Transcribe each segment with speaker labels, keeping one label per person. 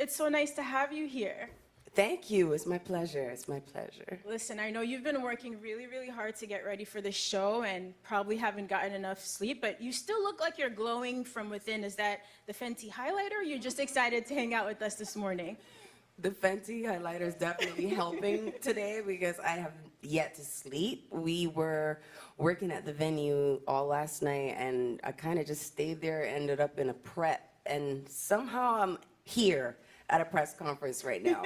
Speaker 1: It's so nice to have you here.
Speaker 2: Thank you. It's my pleasure. It's my pleasure.
Speaker 1: Listen, I know you've been working really, really hard to get ready for the show and probably haven't gotten enough sleep, but you still look like you're glowing from within. Is that the Fenty highlighter, or you're just excited to hang out with us this morning?
Speaker 2: The Fenty highlighter is definitely helping today because I have yet to sleep. We were working at the venue all last night, and I kind of just stayed there, ended up in a prep, and somehow I'm here at a press conference right now.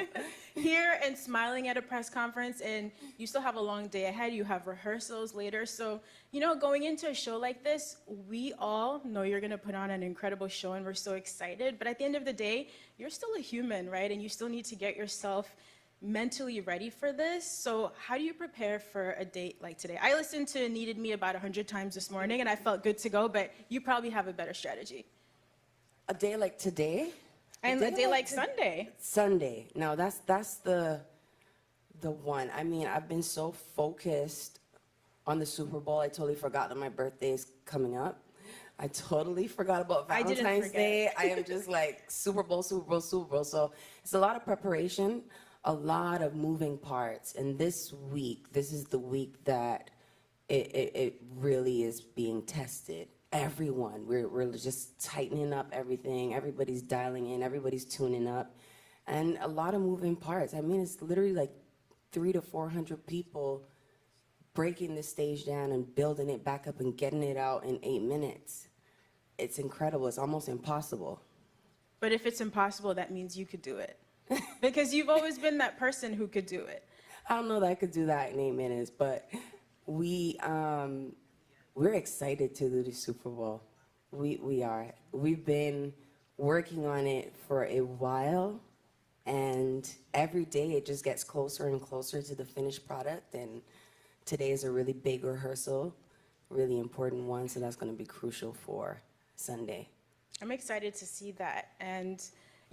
Speaker 1: Here and smiling at a press conference, and you still have a long day ahead. You have rehearsals later. So, going into a show like this, we all know you're going to put on an incredible show, and we're so excited. But at the end of the day, you're still a human, right? And you still need to get yourself mentally ready for this. So how do you prepare for a date like today? I listened to Needed Me about 100 times this morning, and I felt good to go, but you probably have a better strategy.
Speaker 2: A day like today?
Speaker 1: And a day like Sunday.
Speaker 2: Sunday. No, that's the one. I mean, I've been so focused on the Super Bowl, I totally forgot that my birthday is coming up. I totally forgot about Valentine's Day. I am just like Super Bowl, Super Bowl, Super Bowl. So it's a lot of preparation, a lot of moving parts. And this is the week that it really is being tested. Everyone, we're just tightening up everything. Everybody's dialing in, everybody's tuning up, and a lot of moving parts. I mean, it's literally like 300 to 400 people breaking the stage down and building it back up and getting it out in 8 minutes. It's incredible. It's almost impossible.
Speaker 1: But if it's impossible, that means you could do it. Because you've always been that person who could do it.
Speaker 2: I don't know that I could do that in 8 minutes, but we're excited to do the Super Bowl. We are. We've been working on it for a while, and every day it just gets closer and closer to the finished product. And today is a really big rehearsal, really important one, so that's going to be crucial for Sunday.
Speaker 1: I'm excited to see that. And,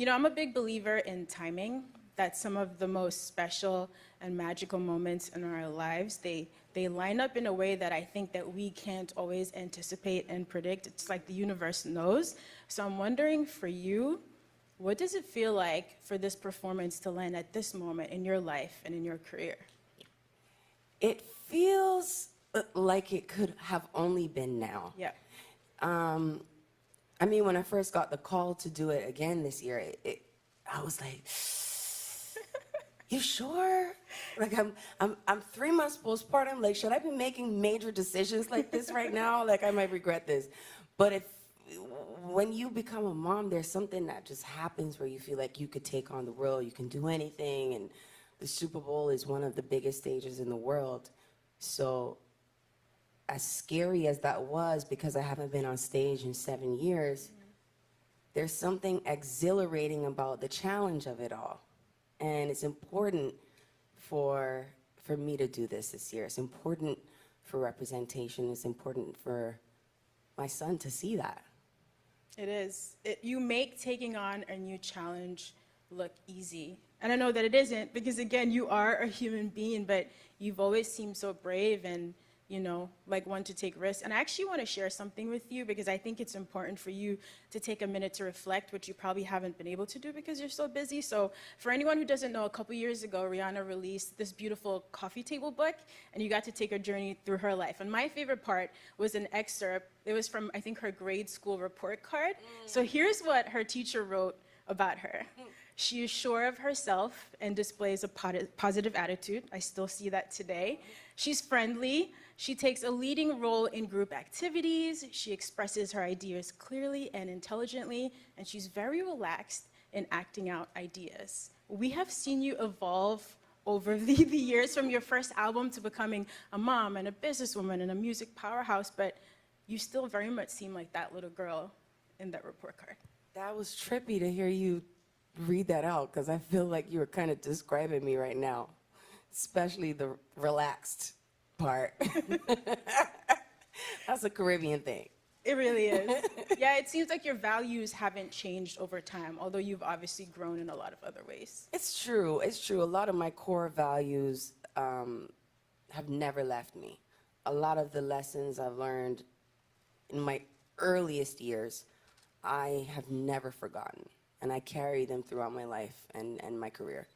Speaker 1: I'm a big believer in timing, that some of the most special and magical moments in our lives, they line up in a way that I think that we can't always anticipate and predict. It's like the universe knows. So I'm wondering for you, what does it feel like for this performance to land at this moment in your life and in your career?
Speaker 2: It feels like it could have only been now.
Speaker 1: Yeah.
Speaker 2: I mean, when I first got the call to do it again this year, I was like, you sure? Like I'm 3 months postpartum. Like, should I be making major decisions like this right now? Like, I might regret this. But when you become a mom, there's something that just happens where you feel like you could take on the world, you can do anything, and the Super Bowl is one of the biggest stages in the world. So as scary as that was, because I haven't been on stage in 7 years, there's something exhilarating about the challenge of it all. And it's important for me to do this year. It's important for representation. It's important for my son to see that.
Speaker 1: It is. You make taking on a new challenge look easy. And I know that it isn't, because again, you are a human being, but you've always seemed so brave and, like one to take risks. And I actually want to share something with you, because I think it's important for you to take a minute to reflect, which you probably haven't been able to do because you're so busy. So for anyone who doesn't know, a couple years ago, Rihanna released this beautiful coffee table book, and you got to take a journey through her life. And my favorite part was an excerpt. It was from, I think, her grade school report card. So here's what her teacher wrote about her. She is sure of herself and displays a positive attitude. I still see that today. She's friendly. She takes a leading role in group activities. She expresses her ideas clearly and intelligently, and she's very relaxed in acting out ideas. We have seen you evolve over the years, from your first album to becoming a mom and a businesswoman and a music powerhouse, but you still very much seem like that little girl in that report card.
Speaker 2: That was trippy to hear you read that out, because I feel like you were kind of describing me right now, especially the relaxed part. That's a Caribbean thing.
Speaker 1: It really is. Yeah, it seems like your values haven't changed over time, although you've obviously grown in a lot of other ways.
Speaker 2: It's true. It's true. A lot of my core values have never left me. A lot of the lessons I've learned in my earliest years, I have never forgotten. and I carry them throughout my life and my career.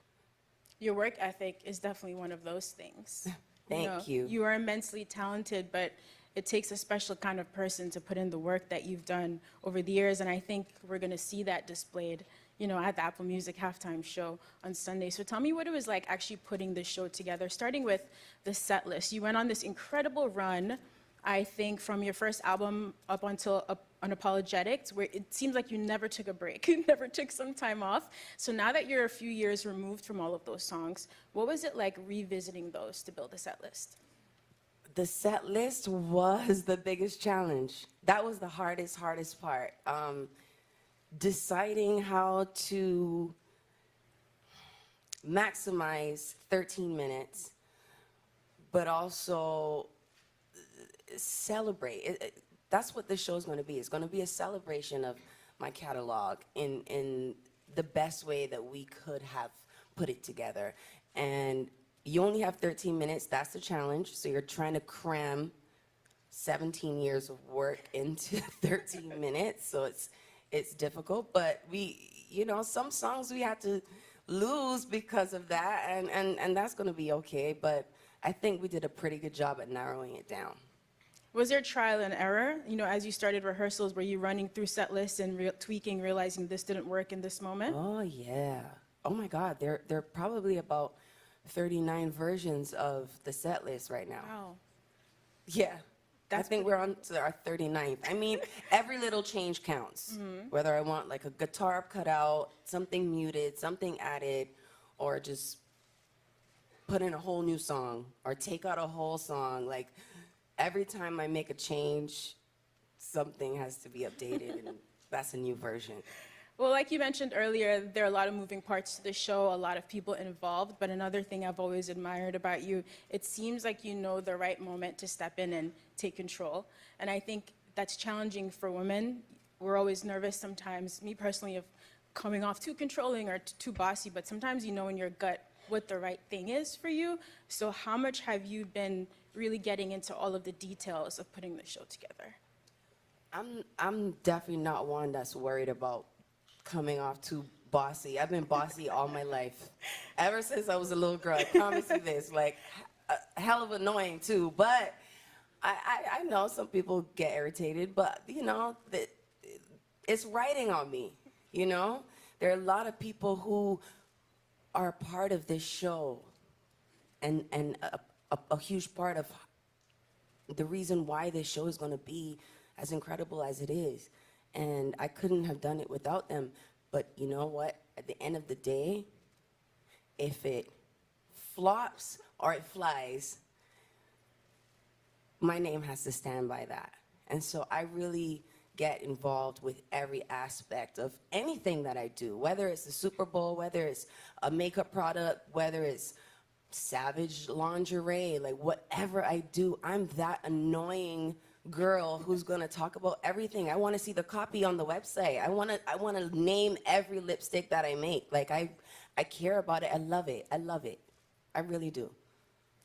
Speaker 1: Your work ethic is definitely one of those things.
Speaker 2: Thank you.
Speaker 1: You are immensely talented, but it takes a special kind of person to put in the work that you've done over the years, and I think we're going to see that displayed, at the Apple Music halftime show on Sunday. So tell me what it was like actually putting this show together, starting with the set list. You went on this incredible run, I think, from your first album up until Unapologetics, where it seems like you never took a break, you never took some time off. So now that you're a few years removed from all of those songs, what was it like revisiting those to build a set list?
Speaker 2: The set list was the biggest challenge. That was the hardest part. Deciding how to maximize 13 minutes, but also celebrate. That's what this show is going to be. It's going to be a celebration of my catalog in the best way that we could have put it together. And you only have 13 minutes. That's the challenge. So you're trying to cram 17 years of work into 13 minutes. So it's difficult. But some songs we had to lose because of that, and that's going to be okay. But I think we did a pretty good job at narrowing it down.
Speaker 1: Was there trial and error? As you started rehearsals, were you running through set lists and tweaking, realizing this didn't work in this moment?
Speaker 2: Oh, yeah. Oh, my God. There are probably about 39 versions of the set list right now.
Speaker 1: Wow.
Speaker 2: Yeah. I think we're on to our 39th. I mean, every little change counts. Whether I want like a guitar cut out, something muted, something added, or just put in a whole new song, or take out a whole song. Like, every time I make a change, something has to be updated, and that's a new version.
Speaker 1: Well, like you mentioned earlier, there are a lot of moving parts to the show, a lot of people involved, but another thing I've always admired about you, it seems like you know the right moment to step in and take control. And I think that's challenging for women. We're always nervous sometimes, me personally, of coming off too controlling or too bossy, but sometimes you know in your gut what the right thing is for you. So how much have you been really getting into all of the details of putting the show together?
Speaker 2: I'm definitely not one that's worried about coming off too bossy. I've been bossy all my life. Ever since I was a little girl, I promise you this. Like, hell of annoying too. But I know some people get irritated, but it's writing on me, There are a lot of people who are a part of this show, and a huge part of the reason why this show is going to be as incredible as it is. And I couldn't have done it without them. But you know what? At the end of the day, if it flops or it flies, my name has to stand by that. And so I really get involved with every aspect of anything that I do, whether it's the Super Bowl, whether it's a makeup product, whether it's Savage lingerie, like whatever I do, I'm that annoying girl who's gonna talk about everything. I want to see the copy on the website. I want to name every lipstick that I make. Like I care about it. I love it. I really do.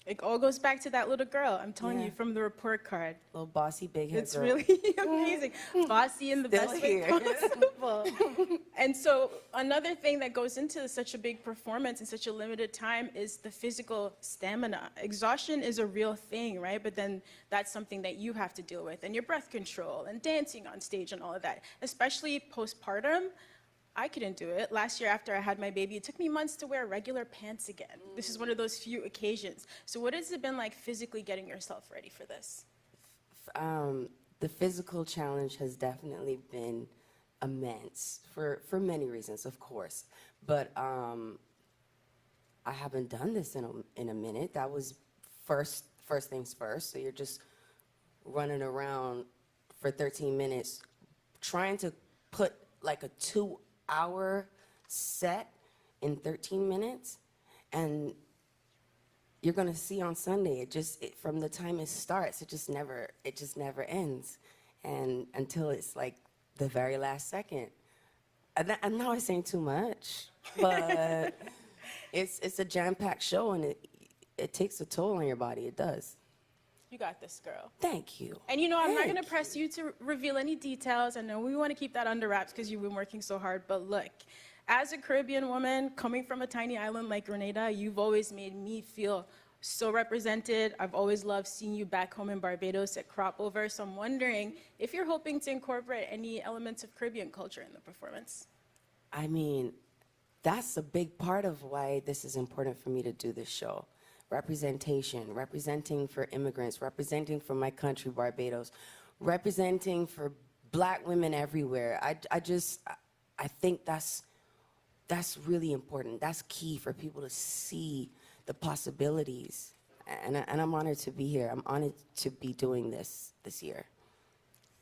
Speaker 1: It all goes back to that little girl, I'm telling
Speaker 2: Yeah.
Speaker 1: you, from the report card.
Speaker 2: Little bossy big head
Speaker 1: It's
Speaker 2: girl.
Speaker 1: really amazing. Bossy in the
Speaker 2: Still
Speaker 1: best way
Speaker 2: here.
Speaker 1: possible. And so another thing that goes into such a big performance in such a limited time is the physical stamina. Exhaustion is a real thing, right? But then that's something that you have to deal with, and your breath control and dancing on stage and all of that. Especially postpartum, I couldn't do it. Last year after I had my baby, it took me months to wear regular pants again. This is one of those few occasions. So what has it been like physically getting yourself ready for this?
Speaker 2: The physical challenge has definitely been immense for many reasons, of course. But I haven't done this in a minute. That was first things first. So you're just running around for 13 minutes trying to put like a 2-hour set in 13 minutes, and you're gonna see on Sunday. From the time it starts, it just never ends, and until it's like the very last second. I know I'm saying too much, but it's a jam-packed show, and it takes a toll on your body. It does.
Speaker 1: You got this, girl.
Speaker 2: Thank you.
Speaker 1: And you know, I'm not
Speaker 2: Thank
Speaker 1: going to press you to reveal any details. I know we want to keep that under wraps because you've been working so hard. But look, as a Caribbean woman coming from a tiny island like Grenada, you've always made me feel so represented. I've always loved seeing you back home in Barbados at Crop Over. So I'm wondering if you're hoping to incorporate any elements of Caribbean culture in the performance.
Speaker 2: I mean, that's a big part of why this is important for me to do this show. Representation, representing for immigrants, representing for my country, Barbados, representing for Black women everywhere. I think that's really important. That's key for people to see the possibilities. And I'm honored to be here. I'm honored to be doing this year.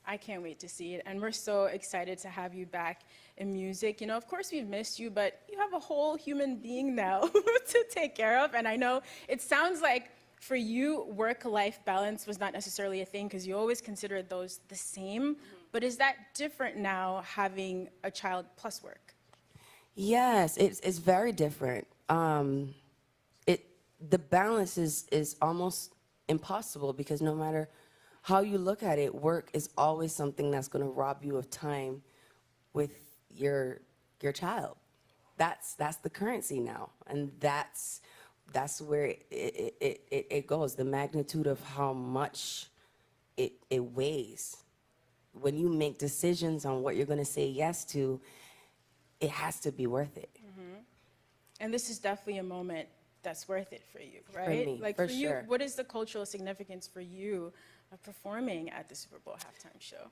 Speaker 1: I can't wait to see it, and we're so excited to have you back in music. You know, of course we've missed you, but you have a whole human being now to take care of, and I know it sounds like for you, work-life balance was not necessarily a thing because you always considered those the same, but is that different now having a child plus work?
Speaker 2: Yes, it's very different. The balance is almost impossible because no matter how you look at it, work is always something that's going to rob you of time with your child. That's the currency now, and that's where it goes. The magnitude of how much it weighs. When you make decisions on what you're going to say yes to, it has to be worth it.
Speaker 1: Mm-hmm. And this is definitely a moment that's worth it for you, right?
Speaker 2: For me,
Speaker 1: like
Speaker 2: for
Speaker 1: you,
Speaker 2: sure.
Speaker 1: what is the cultural significance for you of performing at the Super Bowl halftime show?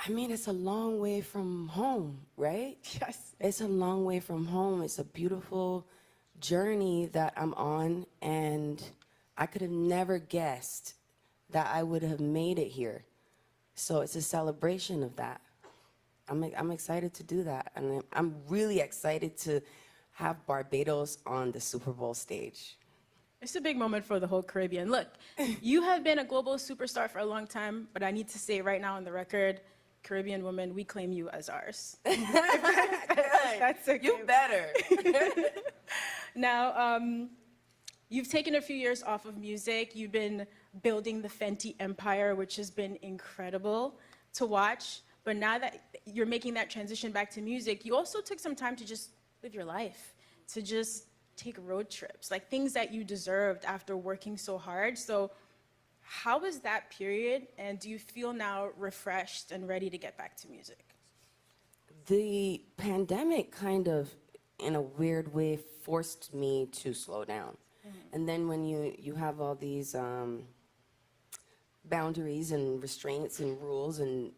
Speaker 2: I mean, it's a long way from home, right?
Speaker 1: Yes.
Speaker 2: It's a long way from home. It's a beautiful journey that I'm on, and I could have never guessed that I would have made it here. So it's a celebration of that. I'm excited to do that, and I'm really excited to have Barbados on the Super Bowl stage.
Speaker 1: It's a big moment for the whole Caribbean. Look, you have been a global superstar for a long time, but I need to say right now on the record, Caribbean women, we claim you as ours. That's okay.
Speaker 2: You better.
Speaker 1: Now, you've taken a few years off of music. You've been building the Fenty empire, which has been incredible to watch. But now that you're making that transition back to music, you also took some time to just live your life, to just take road trips, like things that you deserved after working so hard. So how was that period, and do you feel now refreshed and ready to get back to music?
Speaker 2: The pandemic kind of, in a weird way, forced me to slow down. And then when you have all these boundaries and restraints and rules, and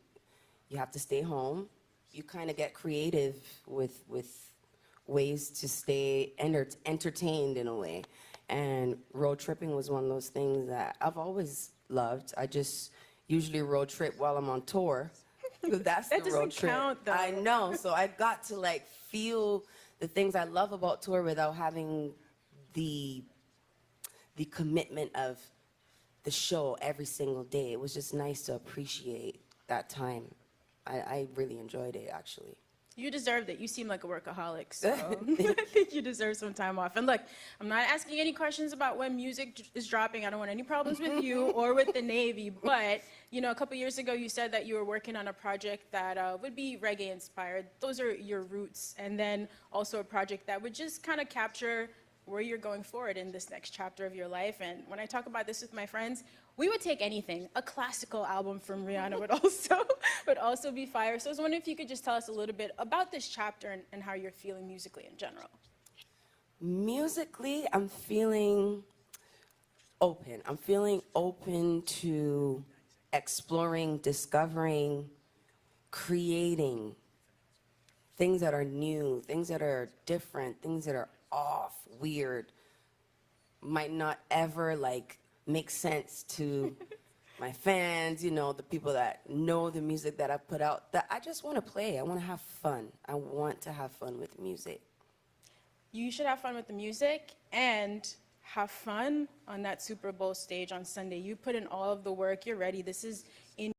Speaker 2: you have to stay home, you kind of get creative with ways to stay entertained in a way. And road tripping was one of those things that I've always loved. I just usually road trip while I'm on tour. That's
Speaker 1: That
Speaker 2: the road
Speaker 1: doesn't
Speaker 2: trip.
Speaker 1: count, though.
Speaker 2: I know, so I got to like feel the things I love about tour without having the commitment of the show every single day. It was just nice to appreciate that time. I really enjoyed it, actually.
Speaker 1: You deserved it. You seem like a workaholic, so I think you deserve some time off. And look, I'm not asking any questions about when music is dropping. I don't want any problems with you or with the Navy. But, you know, a couple years ago, you said that you were working on a project that would be reggae inspired. Those are your roots. And then also a project that would just kind of capture where you're going forward in this next chapter of your life. And when I talk about this with my friends, we would take anything. A classical album from Rihanna would also be fire. So I was wondering if you could just tell us a little bit about this chapter and how you're feeling musically in general.
Speaker 2: Musically, I'm feeling open. I'm feeling open to exploring, discovering, creating things that are new, things that are different, things that are off, weird, might not ever like make sense to my fans, you know, the people that know the music that I put out, that I just want to play. I want to have fun. I want to have fun with music.
Speaker 1: You should have fun with the music and have fun on that Super Bowl stage on Sunday. You put in all of the work. You're ready. This is in